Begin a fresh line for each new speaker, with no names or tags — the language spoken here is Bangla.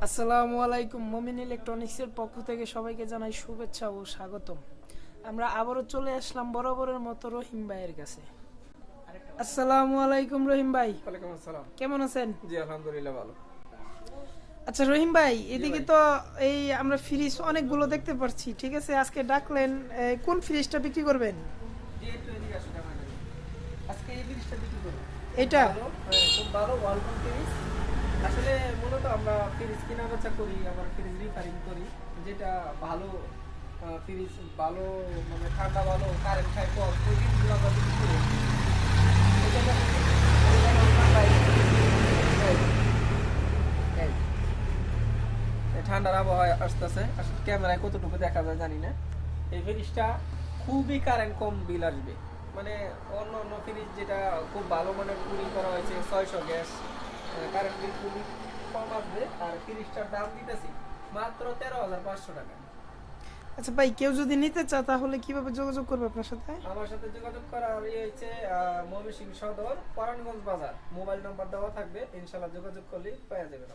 আসসালামু আলাইকুম। মুমিন ইলেকট্রনিক্সের পক্ষ থেকে সবাইকে জানাই শুভেচ্ছা ও স্বাগতম। আমরা আবারও চলে আসলাম বরাবরের মতো রহিম ভাইয়ের কাছে। আসসালামু আলাইকুম রহিম ভাই।
ওয়ালাইকুম আসসালাম।
কেমন আছেন?
জি আলহামদুলিল্লাহ ভালো।
আচ্ছা রহিম ভাই, এদিকে তো এই আমরা ফ্রিজ অনেকগুলো দেখতে পাচ্ছি, ঠিক আছে? আজকে ডাকলেন, কোন ফ্রিজটা বিক্রি করবেন?
জি একটু এদিকে আসুন আমাদের। আজকে এই ফ্রিজটা বিক্রি করব।
এটা
ভালো, হ্যাঁ, খুব ভালো ওয়ালটন ফ্রিজ। আসলে মূলত আমরা ফ্রিজ কেনা বেচা করি, আবার ফ্রিজ রিপেয়ারিং করি। যেটা ভালো ফ্রিজ ভালো, মানে ঠান্ডা ভালো, কারেন্ট খায় কম, ওই জিনিসগুলো আমরা বিক্রি করি। এটা ঠান্ডার আবহাওয়া আসতেছে, আসলে ক্যামেরায় কতটুকু দেখা যায় জানি না। এই ফ্রিজটা খুবই কারেন্ট কম বিল আসবে, মানে অন্য অন্য ফ্রিজ যেটা খুব ভালো মানের কুলিং করা হয়েছে 600 গ্যাস, কারেন্ট বিল খুবই কম আসবে। আর ফ্রিজটার দাম দিতেছি মাত্র 13,500 টাকা।
আচ্ছা ভাই, কেউ যদি নিতে চায় তাহলে কিভাবে যোগাযোগ করবে আপনার সাথে?
আমার সাথে যোগাযোগ করার হচ্ছে ময়মনসিংহ সদর পরাণগঞ্জ বাজার, মোবাইল নাম্বার দেওয়া থাকবে, ইনশাল্লাহ যোগাযোগ করলে পাওয়া যাবে।